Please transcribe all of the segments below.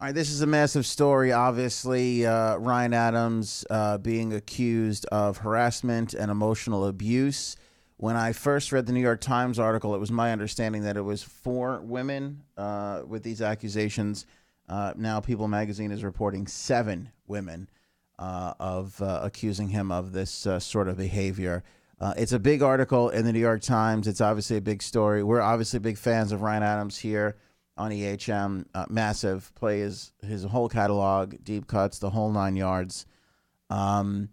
All right, this is a massive story. Obviously, Ryan Adams being accused of harassment and emotional abuse. When I first read the New York Times article, it was my understanding that it was 4 women with these accusations. Now, People Magazine is reporting 7 women of accusing him of this sort of behavior. It's a big article in the New York Times. It's obviously a big story. We're obviously big fans of Ryan Adams here on EHM. Massive, play his whole catalog, deep cuts, the whole 9 yards. I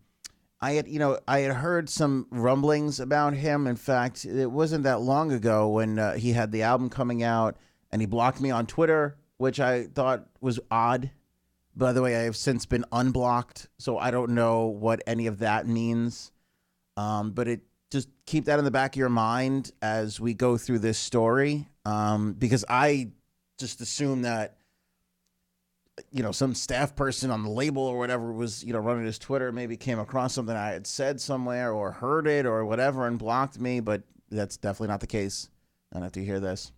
had heard some rumblings about him. In fact, it wasn't that long ago when he had the album coming out and he blocked me on Twitter, which I thought was odd. By the way, I have since been unblocked, so I don't know what any of that means. But just keep that in the back of your mind as we go through this story, because I just assume that some staff person on the label or whatever was running his Twitter, maybe came across something I had said somewhere or heard it or whatever and blocked me, but that's definitely not the case. Not after you hear this.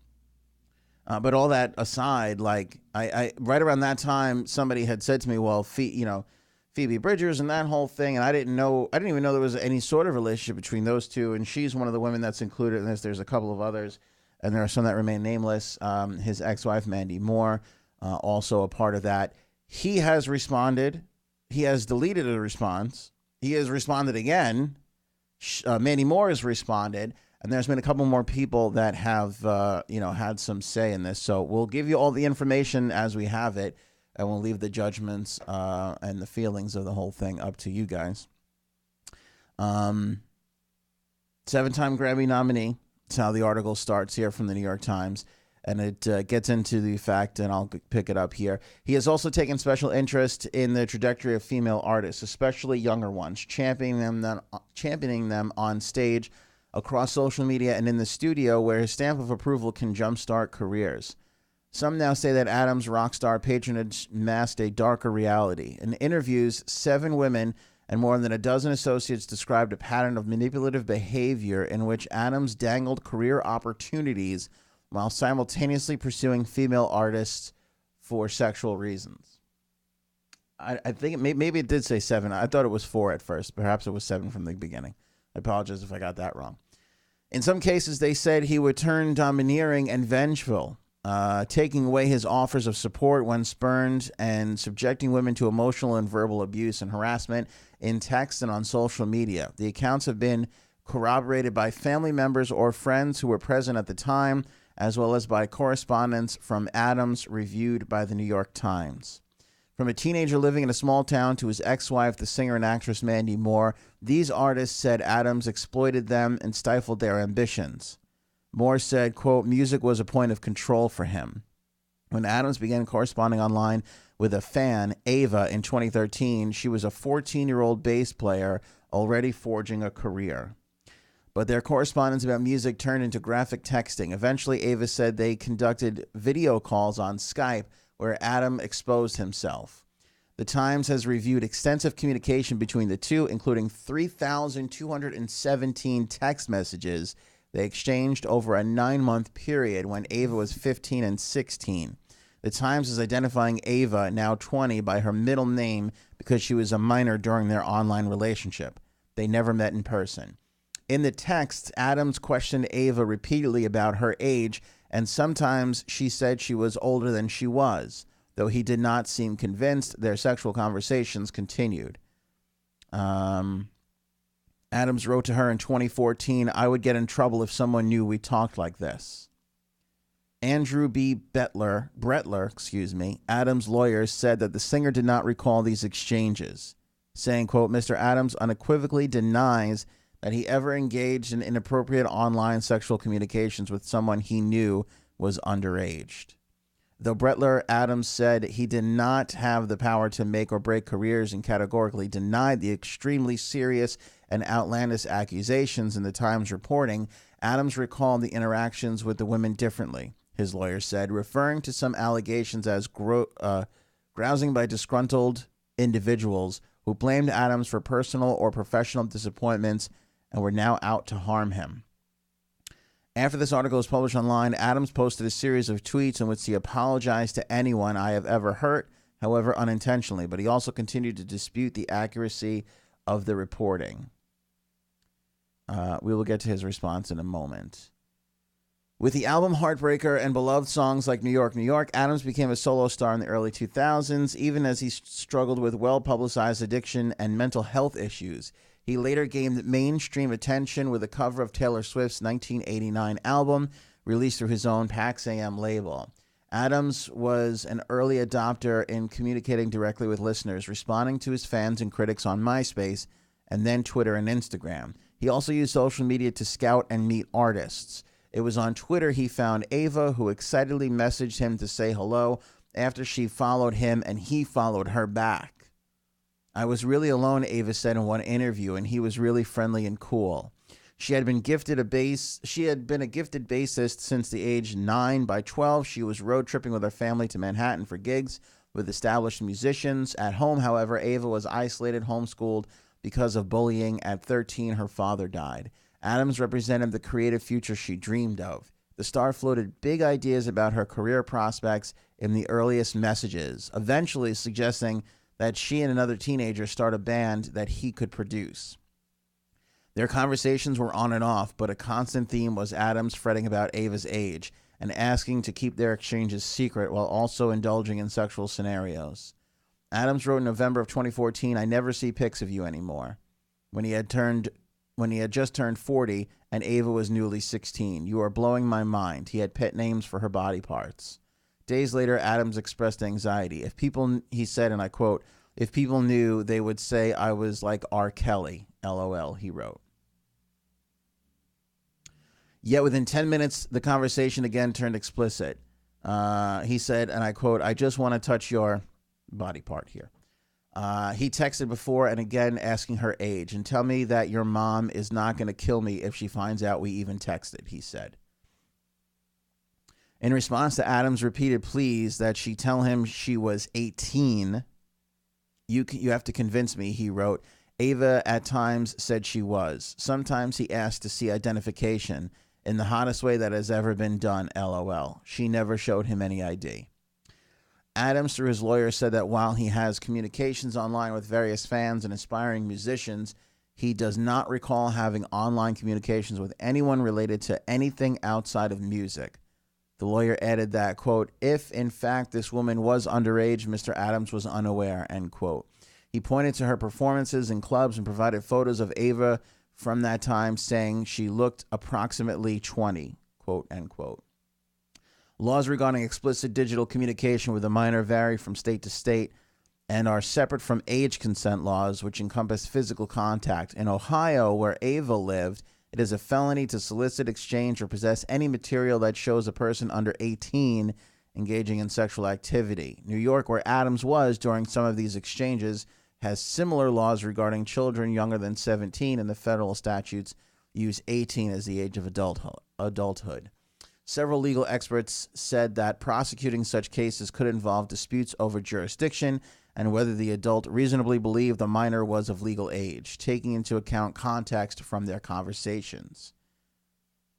But all that aside, like I right around that time, somebody had said to me, well, Phoebe Bridgers and that whole thing, and I didn't even know there was any sort of relationship between those two, and she's one of the women that's included in this. There's a couple of others, and there are some that remain nameless. His ex-wife, Mandy Moore, also a part of that. He has responded. He has deleted a response. He has responded again. Mandy Moore has responded, and there's been a couple more people that have had some say in this. So we'll give you all the information as we have it, and we'll leave the judgments and the feelings of the whole thing up to you guys. 7-time Grammy nominee. That's how the article starts here from the New York Times. And it gets into the fact, and I'll pick it up here. He has also taken special interest in the trajectory of female artists, especially younger ones, championing them on stage, across social media, and in the studio, where his stamp of approval can jumpstart careers. Some now say that Adams' rock star patronage masked a darker reality. In interviews, 7 women and more than a dozen associates described a pattern of manipulative behavior in which Adams dangled career opportunities while simultaneously pursuing female artists for sexual reasons. I think maybe it did say 7. I thought it was 4 at first. Perhaps it was 7 from the beginning. I apologize if I got that wrong. In some cases, they said he would turn domineering and vengeful, taking away his offers of support when spurned and subjecting women to emotional and verbal abuse and harassment in text and on social media. The accounts have been corroborated by family members or friends who were present at the time, as well as by correspondence from Adams reviewed by the New York Times. From a teenager living in a small town to his ex-wife, the singer and actress Mandy Moore, these artists said Adams exploited them and stifled their ambitions. Moore said, quote, music was a point of control for him. When Adams began corresponding online with a fan, Ava, in 2013, she was a 14-year-old bass player already forging a career. But their correspondence about music turned into graphic texting. Eventually, Ava said they conducted video calls on Skype where Adam exposed himself. The Times has reviewed extensive communication between the two, including 3,217 text messages they exchanged over a 9-month period when Ava was 15 and 16. The Times is identifying Ava, now 20, by her middle name because she was a minor during their online relationship. They never met in person. In the text, Adams questioned Ava repeatedly about her age, and sometimes she said she was older than she was. Though he did not seem convinced, their sexual conversations continued. Adams wrote to her in 2014, I would get in trouble if someone knew we talked like this. Andrew B. Bretler, Adams' lawyer, said that the singer did not recall these exchanges, saying, quote, Mr. Adams unequivocally denies that he ever engaged in inappropriate online sexual communications with someone he knew was underaged. Though Bretler, Adams said he did not have the power to make or break careers and categorically denied the extremely serious and outlandish accusations in the Times reporting, Adams recalled the interactions with the women differently, his lawyer said, referring to some allegations as grousing by disgruntled individuals who blamed Adams for personal or professional disappointments and were now out to harm him. After this article was published online, Adams posted a series of tweets in which he apologized to anyone I have ever hurt, however unintentionally, but he also continued to dispute the accuracy of the reporting. We will get to his response in a moment. With the album Heartbreaker and beloved songs like New York, New York, Adams became a solo star in the early 2000s, even as he struggled with well-publicized addiction and mental health issues. He later gained mainstream attention with a cover of Taylor Swift's 1989 album, released through his own Pax AM label. Adams was an early adopter in communicating directly with listeners, responding to his fans and critics on MySpace, and then Twitter and Instagram. He also used social media to scout and meet artists. It was on Twitter he found Ava, who excitedly messaged him to say hello after she followed him and he followed her back. I was really alone, Ava said in one interview, and he was really friendly and cool. She had been a gifted bassist since the age 9. By 12, she was road tripping with her family to Manhattan for gigs with established musicians. At home, however, Ava was isolated, homeschooled because of bullying. At 13, her father died. Adams represented the creative future she dreamed of. The star floated big ideas about her career prospects in the earliest messages, eventually suggesting that she and another teenager start a band that he could produce. Their conversations were on and off, but a constant theme was Adams fretting about Ava's age and asking to keep their exchanges secret while also indulging in sexual scenarios. Adams wrote in November of 2014, "I never see pics of you anymore," when he had just turned 40 and Ava was newly 16. "You are blowing my mind." He had pet names for her body parts. Days later, Adams expressed anxiety. He said, and I quote, "If people knew, they would say I was like R. Kelly, LOL," he wrote. Yet within 10 minutes, the conversation again turned explicit. He said, and I quote, "I just want to touch your body part here." He texted before and again asking her age, "And tell me that your mom is not going to kill me if she finds out we even texted," he said. In response to Adams' repeated pleas that she tell him she was 18, you have to convince me, he wrote. Ava at times said she was. Sometimes he asked to see identification in the hottest way that has ever been done, LOL. She never showed him any ID. Adams, through his lawyer, said that while he has communications online with various fans and aspiring musicians, he does not recall having online communications with anyone related to anything outside of music. The lawyer added that, quote, "If, in fact, this woman was underage, Mr. Adams was unaware," end quote. He pointed to her performances in clubs and provided photos of Ava from that time, saying she looked approximately 20, quote, end quote. Laws regarding explicit digital communication with a minor vary from state to state and are separate from age consent laws, which encompass physical contact. In Ohio, where Ava lived, it is a felony to solicit, exchange, or possess any material that shows a person under 18 engaging in sexual activity. New York, where Adams was during some of these exchanges, has similar laws regarding children younger than 17, and the federal statutes use 18 as the age of adulthood. Several legal experts said that prosecuting such cases could involve disputes over jurisdiction and whether the adult reasonably believed the minor was of legal age, taking into account context from their conversations.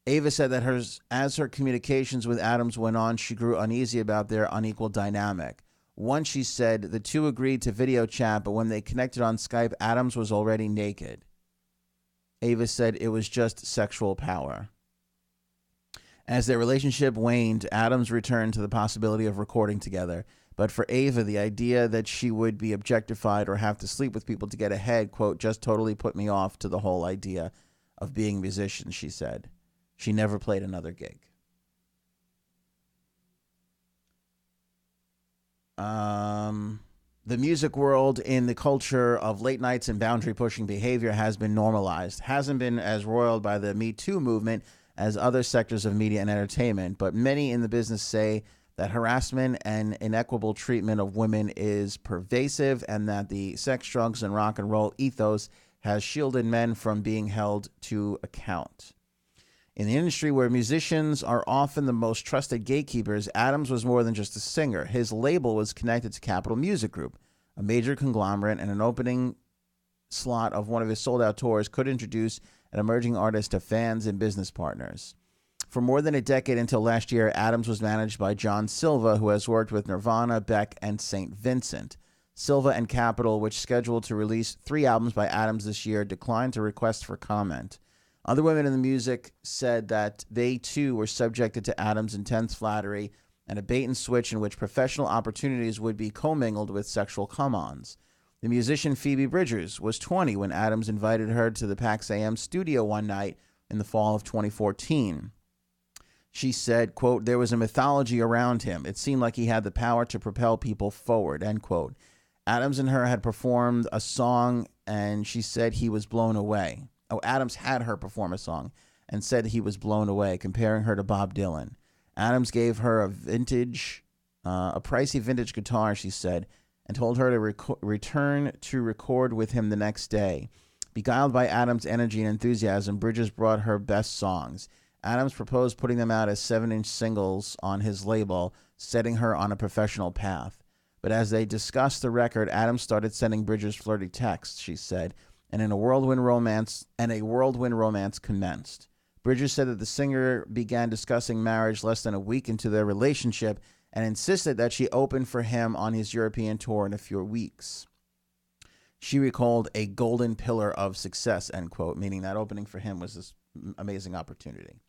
Ava said that as her communications with Adams went on, she grew uneasy about their unequal dynamic. Once, she said, the two agreed to video chat, but when they connected on Skype, Adams was already naked. Ava said it was just sexual power. As their relationship waned, Adams returned to the possibility of recording together. But for Ava, the idea that she would be objectified or have to sleep with people to get ahead, quote, just totally put me off to the whole idea of being a musician, she said. She never played another gig. The music world in the culture of late nights and boundary-pushing behavior has been normalized. Hasn't been as roiled by the Me Too movement as other sectors of media and entertainment, but many in the business say that harassment and inequitable treatment of women is pervasive and that the sex, drugs, and rock and roll ethos has shielded men from being held to account. In the industry where musicians are often the most trusted gatekeepers, Adams was more than just a singer. His label was connected to Capitol Music Group, a major conglomerate, and an opening slot of one of his sold-out tours could introduce an emerging artist to fans and business partners. For more than a decade until last year, Adams was managed by John Silva, who has worked with Nirvana, Beck, and St. Vincent. Silva and Capitol, which scheduled to release 3 albums by Adams this year, declined to request for comment. Other women in the music said that they too were subjected to Adams' intense flattery and a bait and switch in which professional opportunities would be commingled with sexual come-ons. The musician Phoebe Bridgers was 20 when Adams invited her to the Pax AM studio one night in the fall of 2014. She said, quote, "There was a mythology around him. It seemed like he had the power to propel people forward," end quote. Adams and her had performed a song, and she said he was blown away. Adams had her perform a song and said he was blown away, comparing her to Bob Dylan. Adams gave her a pricey vintage guitar, she said, and told her to return to record with him the next day. Beguiled by Adams' energy and enthusiasm, Bridgers brought her best songs. Adams proposed putting them out as 7-inch singles on his label, setting her on a professional path. But as they discussed the record, Adams started sending Bridgers flirty texts, she said, and a whirlwind romance commenced. Bridgers said that the singer began discussing marriage less than a week into their relationship and insisted that she open for him on his European tour in a few weeks. She recalled a golden pillar of success, end quote, meaning that opening for him was this amazing opportunity.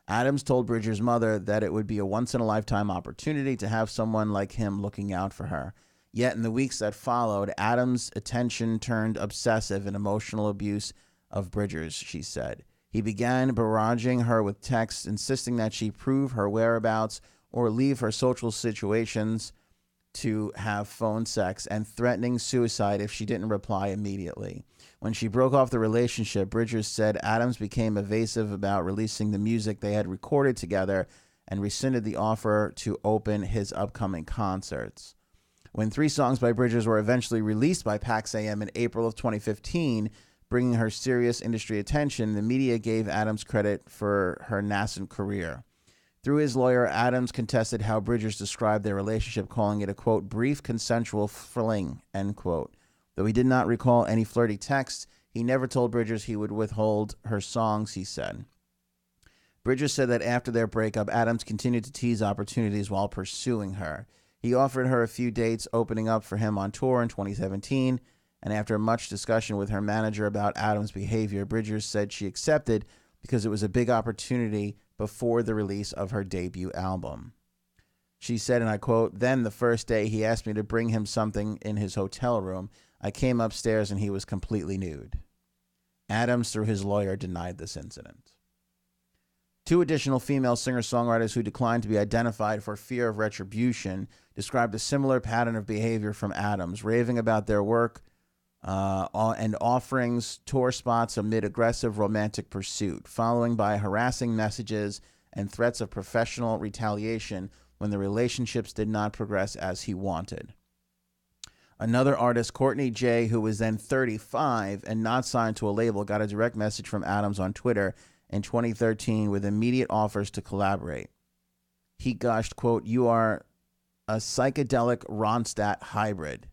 Adams told Bridgers' mother that it would be a once-in-a-lifetime opportunity to have someone like him looking out for her. Yet in the weeks that followed, Adams' attention turned obsessive and emotional abuse of Bridgers, she said. He began barraging her with texts, insisting that she prove her whereabouts or leave her social situations to have phone sex, and threatening suicide if she didn't reply immediately. When she broke off the relationship, Bridgers said Adams became evasive about releasing the music they had recorded together and rescinded the offer to open his upcoming concerts. When 3 songs by Bridgers were eventually released by Pax AM in April of 2015, bringing her serious industry attention, the media gave Adams credit for her nascent career. Through his lawyer, Adams contested how Bridgers described their relationship, calling it a, quote, brief consensual fling, end quote. Though he did not recall any flirty texts, he never told Bridgers he would withhold her songs, he said. Bridgers said that after their breakup, Adams continued to tease opportunities while pursuing her. He offered her a few dates, opening up for him on tour in 2017, and after much discussion with her manager about Adams' behavior, Bridgers said she accepted because it was a big opportunity before the release of her debut album. She said, and I quote, "Then the first day he asked me to bring him something in his hotel room. I came upstairs and he was completely nude." Adams, through his lawyer, denied this incident. 2 additional female singer-songwriters who declined to be identified for fear of retribution described a similar pattern of behavior from Adams, raving about their work and offerings, tour spots amid aggressive romantic pursuit, following by harassing messages and threats of professional retaliation when the relationships did not progress as he wanted. Another artist, Courtney Jay, who was then 35 and not signed to a label, got a direct message from Adams on Twitter in 2013 with immediate offers to collaborate. He gushed, quote, "You are a psychedelic Ronstadt hybrid.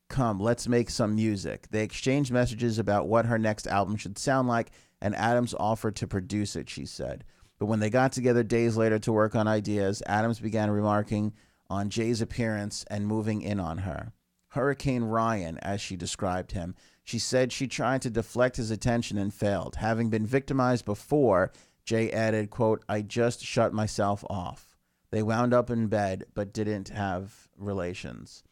Come, let's make some music." They exchanged messages about what her next album should sound like, and Adams offered to produce it, she said. But when they got together days later to work on ideas, Adams began remarking on Jay's appearance and moving in on her. Hurricane Ryan, as she described him. She said she tried to deflect his attention and failed. Having been victimized before, Jay added, quote, "I just shut myself off." They wound up in bed but didn't have relations.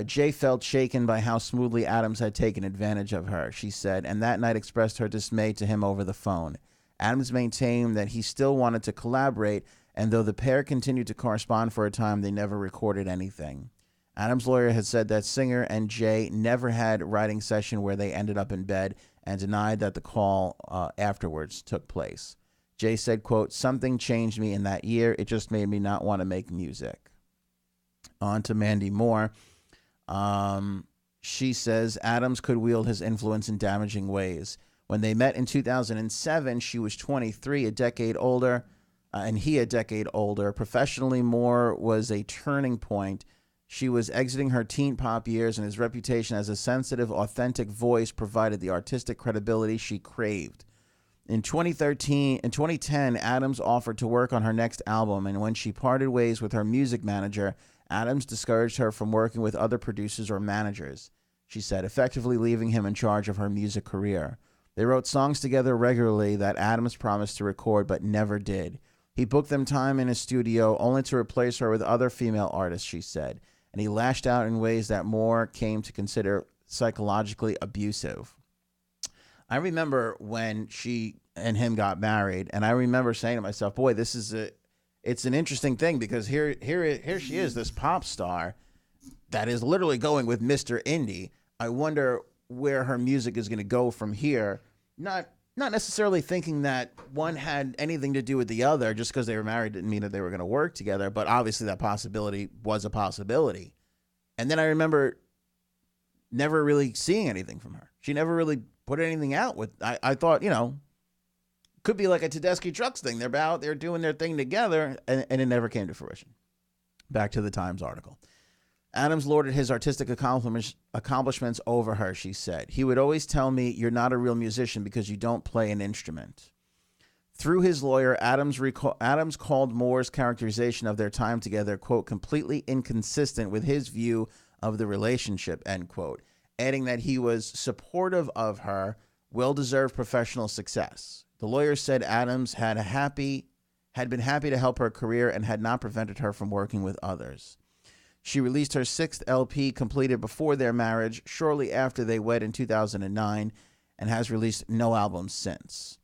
Jay felt shaken by how smoothly Adams had taken advantage of her, she said, and that night expressed her dismay to him over the phone. Adams maintained that he still wanted to collaborate, and though the pair continued to correspond for a time, they never recorded anything. Adams' lawyer had said that singer and Jay never had a writing session where they ended up in bed, and denied that the call afterwards took place. Jay said, quote, "Something changed me in that year. It just made me not want to make music." On to Mandy Moore. She says Adams could wield his influence in damaging ways. When they met in 2007, she was 23, a decade older, and he a decade older. Professionally, Moore was a turning point. She was exiting her teen pop years, and his reputation as a sensitive, authentic voice provided the artistic credibility she craved. In 2010, Adams offered to work on her next album, and when she parted ways with her music manager, Adams discouraged her from working with other producers or managers, she said, effectively leaving him in charge of her music career. They wrote songs together regularly that Adams promised to record but never did. He booked them time in his studio only to replace her with other female artists, she said, and he lashed out in ways that Moore came to consider psychologically abusive. I remember when she and him got married, and I remember saying to myself, boy, it's an interesting thing, because here she is, this pop star that is literally going with Mr. Indie. I wonder where her music is going to go from here. Not necessarily thinking that one had anything to do with the other. Just because they were married didn't mean that they were going to work together, but obviously that possibility was a possibility. And then I remember never really seeing anything from her. She never really put anything out with. I thought, could be like a Tedeschi Trucks thing. They're doing their thing together, and it never came to fruition. Back to the Times article. Adams lorded his artistic accomplishments over her, she said. He would always tell me, you're not a real musician because you don't play an instrument. Through his lawyer, Adams called Moore's characterization of their time together, quote, completely inconsistent with his view of the relationship, end quote, adding that he was supportive of her well-deserved professional success. The lawyer said Adams had been happy to help her career and had not prevented her from working with others. She released her sixth LP, completed before their marriage, shortly after they wed in 2009, and has released no albums since.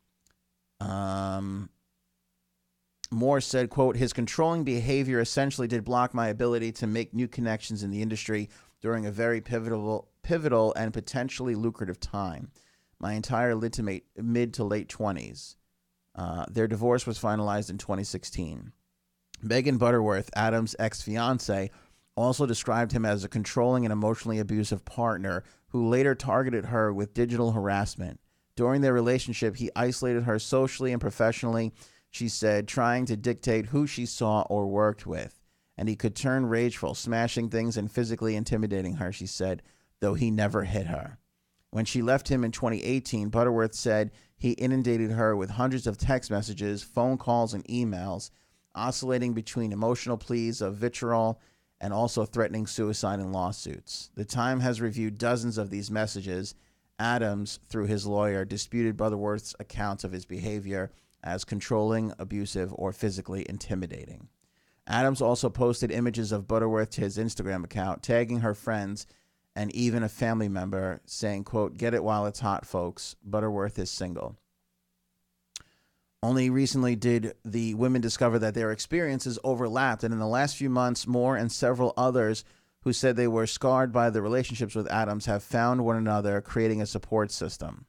Moore said, quote, his controlling behavior essentially did block my ability to make new connections in the industry during a very pivotal and potentially lucrative time. My entire mid to late 20s. Their divorce was finalized in 2016. Megan Butterworth, Adams' ex-fiancée, also described him as a controlling and emotionally abusive partner who later targeted her with digital harassment. During their relationship, he isolated her socially and professionally, she said, trying to dictate who she saw or worked with. And he could turn rageful, smashing things and physically intimidating her, she said, though he never hit her. When she left him in 2018, Butterworth said he inundated her with hundreds of text messages, phone calls, and emails, oscillating between emotional pleas of vitriol and also threatening suicide and lawsuits. The Times has reviewed dozens of these messages. Adams, through his lawyer, disputed Butterworth's accounts of his behavior as controlling, abusive, or physically intimidating. Adams also posted images of Butterworth to his Instagram account, tagging her friends and even a family member, saying, quote, get it while it's hot, folks. Butterworth is single. Only recently did the women discover that their experiences overlapped, and in the last few months, Moore and several others who said they were scarred by the relationships with Adams have found one another, creating a support system.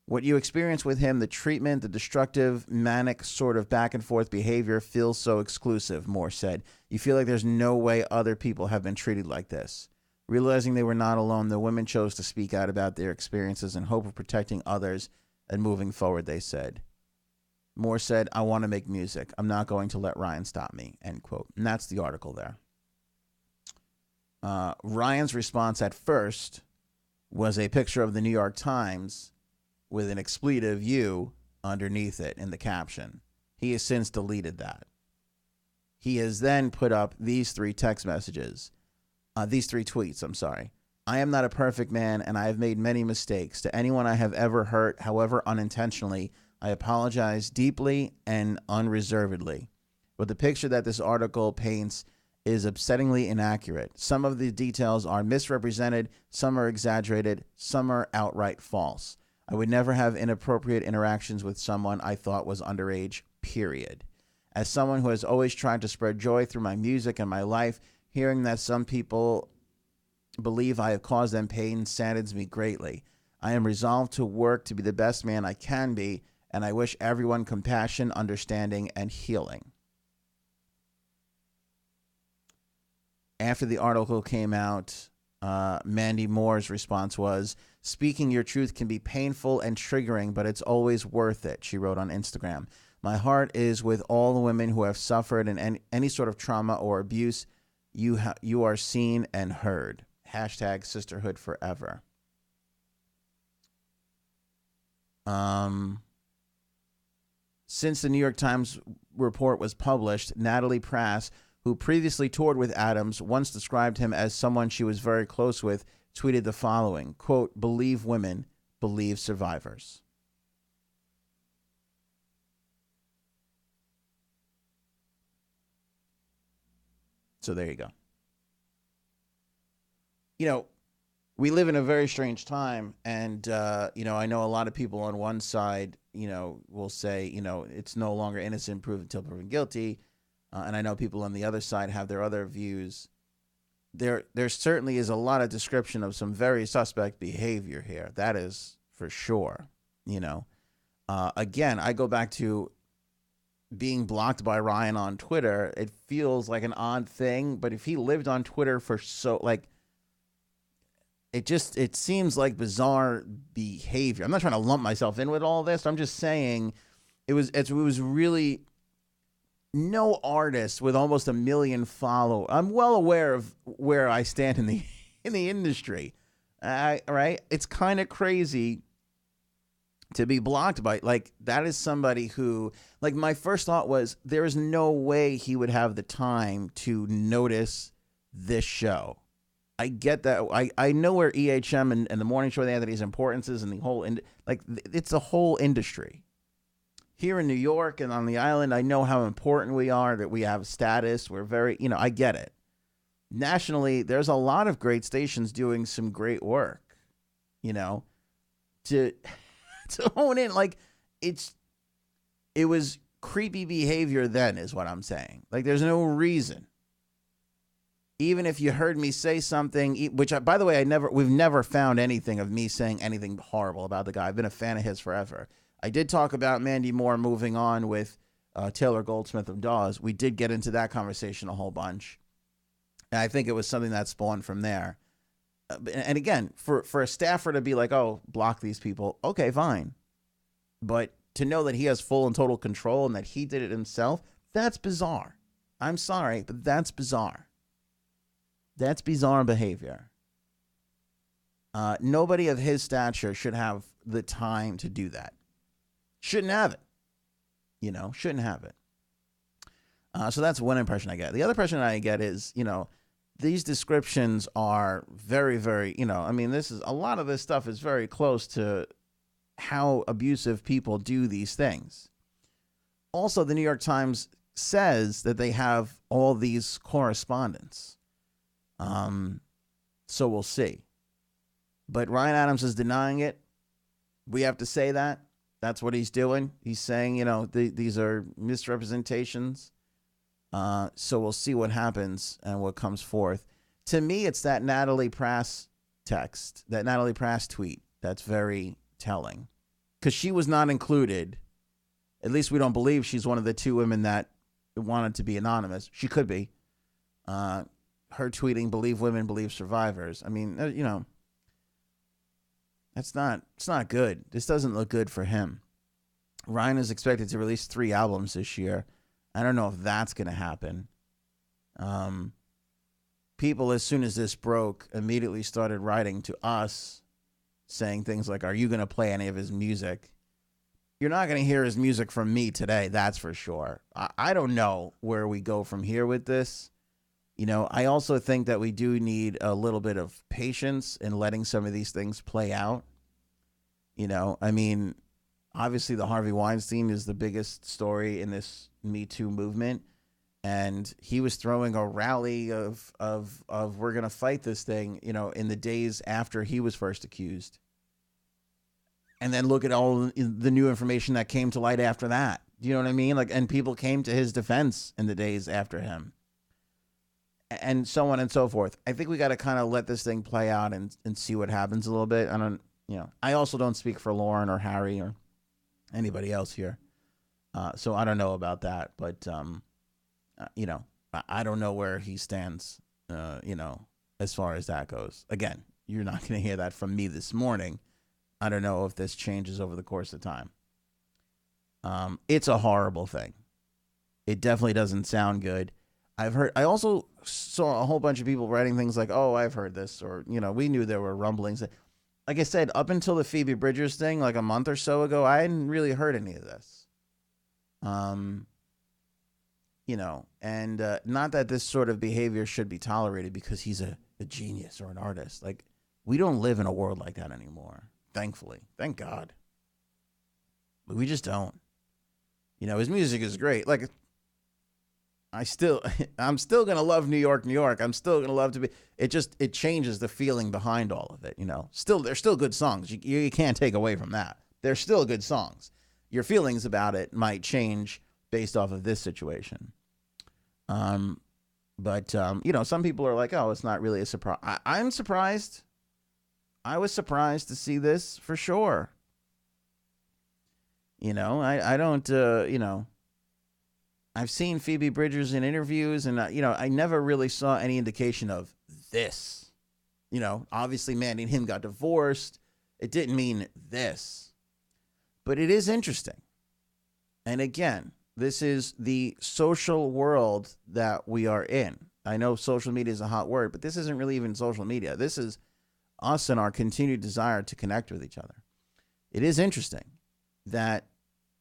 What you experience with him, the treatment, the destructive, manic sort of back and forth behavior feels so exclusive, Moore said. You feel like there's no way other people have been treated like this. Realizing they were not alone, the women chose to speak out about their experiences in hope of protecting others and moving forward, they said. Moore said, I want to make music. I'm not going to let Ryan stop me, end quote. And that's the article there. Ryan's response at first was a picture of the New York Times with an expletive "you" underneath it in the caption. He has since deleted that. He has then put up these three tweets, I'm sorry. I am not a perfect man, and I have made many mistakes. To anyone I have ever hurt, however unintentionally, I apologize deeply and unreservedly. But the picture that this article paints is upsettingly inaccurate. Some of the details are misrepresented, some are exaggerated, some are outright false. I would never have inappropriate interactions with someone I thought was underage, period. As someone who has always tried to spread joy through my music and my life, hearing that some people believe I have caused them pain saddens me greatly. I am resolved to work to be the best man I can be, and I wish everyone compassion, understanding, and healing. After the article came out, Mandy Moore's response was, speaking your truth can be painful and triggering, but it's always worth it, she wrote on Instagram. My heart is with all the women who have suffered in any sort of trauma or abuse. You are seen and heard. # sisterhood forever. Um, since the New York Times report was published, Natalie Prass, who previously toured with Adams, once described him as someone she was very close with, tweeted the following, quote, "Believe women, believe survivors." So there you go. You know, we live in a very strange time, and I know a lot of people on one side, will say, it's no longer innocent proven until proven guilty, and I know people on the other side have their other views. There certainly is a lot of description of some very suspect behavior here. That is for sure. Again, I go back to being blocked by Ryan on Twitter. It feels like an odd thing, but if he lived on Twitter for it seems like bizarre behavior. I'm not trying to lump myself in with all this. I'm just saying it was really no artist with almost a million followers. I'm well aware of where I stand in the in the industry. Right? It's kind of crazy to be blocked by, like, that is somebody who, like, my first thought was there is no way he would have the time to notice this show. I get that. I know where EHM and the morning show, Anthony's importance is, and the whole, it's a whole industry. Here in New York and on the island, I know how important we are, that we have status. We're very, I get it. Nationally, there's a lot of great stations doing some great work, to hone in. Like, it was creepy behavior then, is what I'm saying. Like, there's no reason. Even if you heard me say something, which, by the way, we've never found anything of me saying anything horrible about the guy. I've been a fan of his forever. I did talk about Mandy Moore moving on with Taylor Goldsmith of Dawes. We did get into that conversation a whole bunch. And I think it was something that spawned from there. And again, for a staffer to be like, oh, block these people, okay, fine. But to know that he has full and total control and that he did it himself, that's bizarre. I'm sorry, but that's bizarre. That's bizarre behavior. Nobody of his stature should have the time to do that. Shouldn't have it. Shouldn't have it. So that's one impression I get. The other impression I get is, these descriptions are very, very, a lot of this stuff is very close to how abusive people do these things. Also, the New York Times says that they have all these correspondence. So we'll see. But Ryan Adams is denying it. We have to say that. That's what he's doing. He's saying, these are misrepresentations. So we'll see what happens and what comes forth. To me, it's that Natalie Prass text, that Natalie Prass tweet, that's very telling. Because she was not included. At least we don't believe she's one of the two women that wanted to be anonymous. She could be. Her tweeting, "Believe women, believe survivors." I mean, it's not good. This doesn't look good for him. Ryan is expected to release 3 albums this year. I don't know if that's going to happen. People, as soon as this broke, immediately started writing to us saying things like, are you going to play any of his music? You're not going to hear his music from me today, that's for sure. I don't know where we go from here with this. I also think that we do need a little bit of patience in letting some of these things play out. Obviously the Harvey Weinstein is the biggest story in this Me Too movement. And he was throwing a rally of we're going to fight this thing, in the days after he was first accused. And then look at all the new information that came to light after that. Do you know what I mean? And people came to his defense in the days after him. And so on and so forth. I think we got to kind of let this thing play out and see what happens a little bit. I also don't speak for Lauren or Harry or anybody else here. So I don't know about that, but, I don't know where he stands, as far as that goes. Again, you're not going to hear that from me this morning. I don't know if this changes over the course of time. It's a horrible thing. It definitely doesn't sound good. I also saw a whole bunch of people writing things like, oh, I've heard this, or, we knew there were rumblings. like I said, up until the Phoebe Bridgers thing, like a month or so ago, I hadn't really heard any of this. You know, and not that this sort of behavior should be tolerated because he's a genius or an artist. Like, we don't live in a world like that anymore, thankfully. Thank God. But we just don't. You know, his music is great. Like, I'm still gonna love New York, New York. I'm still gonna love to be. It changes the feeling behind all of it. You know, they're still good songs. You can't take away from that. They're still good songs. Your feelings about it might change based off of this situation. But you know, some people are like, oh, it's not really a surprise. I'm surprised. I was surprised to see this for sure. You know, I don't, you know, I've seen Phoebe Bridgers in interviews, and, you know, I never really saw any indication of this. You know, obviously Mandy and him got divorced. It didn't mean this. But it is interesting. And again, this is the social world that we are in. I know social media is a hot word, but this isn't really even social media. This is us and our continued desire to connect with each other. It is interesting that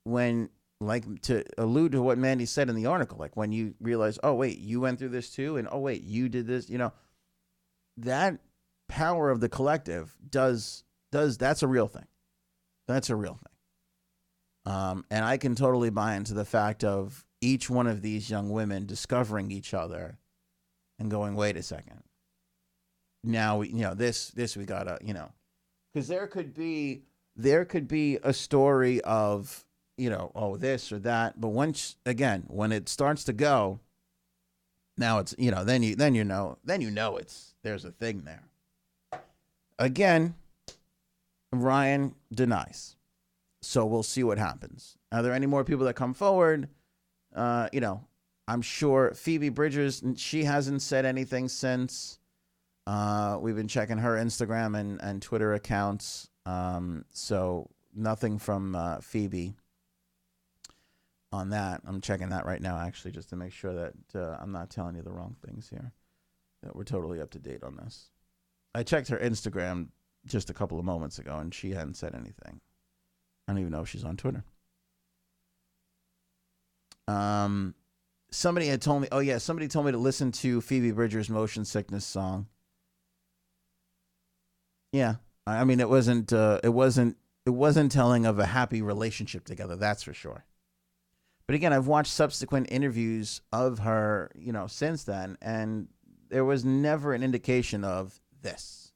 when, like, to allude to what Mandy said in the article, like when you realize, oh, wait, you went through this too, and oh, wait, you did this, you know, that power of the collective does that's a real thing. That's a real thing. And I can totally buy into the fact of each one of these young women discovering each other and going, wait a second. Now we, you know, this we gotta, you know, because there could be a story of, you know, oh, this or that, but once again, when it starts to go, now it's, you know, then you know it's, there's a thing there. Again, Ryan denies. So we'll see what happens. Are there any more people that come forward? You know, I'm sure Phoebe Bridgers, she hasn't said anything since. We've been checking her Instagram and Twitter accounts. So nothing from Phoebe on that. I'm checking that right now, actually, just to make sure that I'm not telling you the wrong things here, that we're totally up to date on this. I checked her Instagram just a couple of moments ago, and she hadn't said anything. I don't even know if she's on Twitter. Somebody had told me, oh yeah, somebody told me to listen to Phoebe Bridgers' Motion Sickness song. Yeah, I mean, it wasn't telling of a happy relationship together, that's for sure. But again, I've watched subsequent interviews of her, you know, since then, and there was never an indication of this.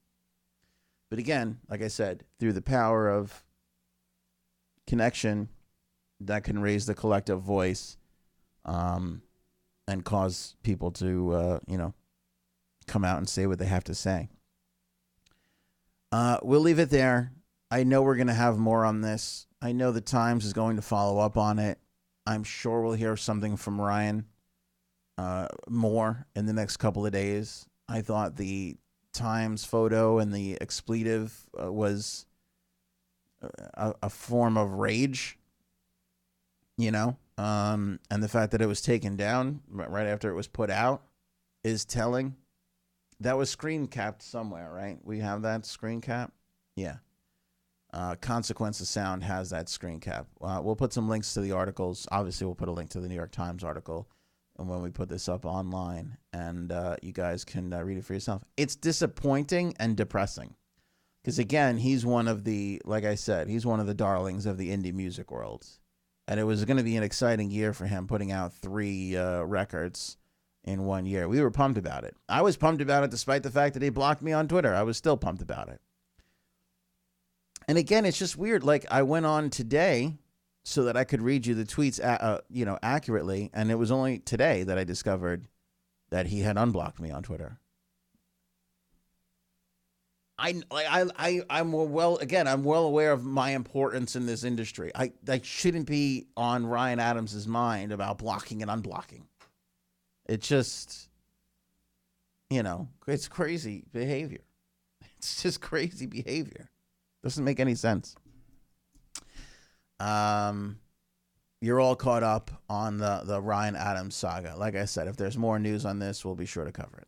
But again, like I said, through the power of connection, that can raise the collective voice, and cause people to, you know, come out and say what they have to say. We'll leave it there. I know we're going to have more on this. I know the Times is going to follow up on it. I'm sure we'll hear something from Ryan more in the next couple of days. I thought the Times photo and the expletive was a form of rage, you know, and the fact that it was taken down right after it was put out is telling. That was screen capped somewhere, right? We have that screen cap. Yeah. Consequence of Sound has that screen cap. We'll put some links to the articles. Obviously, we'll put a link to the New York Times article, and when we put this up online, and you guys can read it for yourself. It's disappointing and depressing. Because, again, he's one of the, like I said, he's one of the darlings of the indie music world. And it was going to be an exciting year for him, putting out 3 records in 1 year. We were pumped about it. I was pumped about it despite the fact that he blocked me on Twitter. I was still pumped about it. And again, it's just weird. Like, I went on today so that I could read you the tweets, you know, accurately. And it was only today that I discovered that he had unblocked me on Twitter. I'm well aware of my importance in this industry. I shouldn't be on Ryan Adams's mind about blocking and unblocking. It's just, you know, it's crazy behavior. It's just crazy behavior. Doesn't make any sense. You're all caught up on the Ryan Adams saga. Like I said, if there's more news on this, we'll be sure to cover it.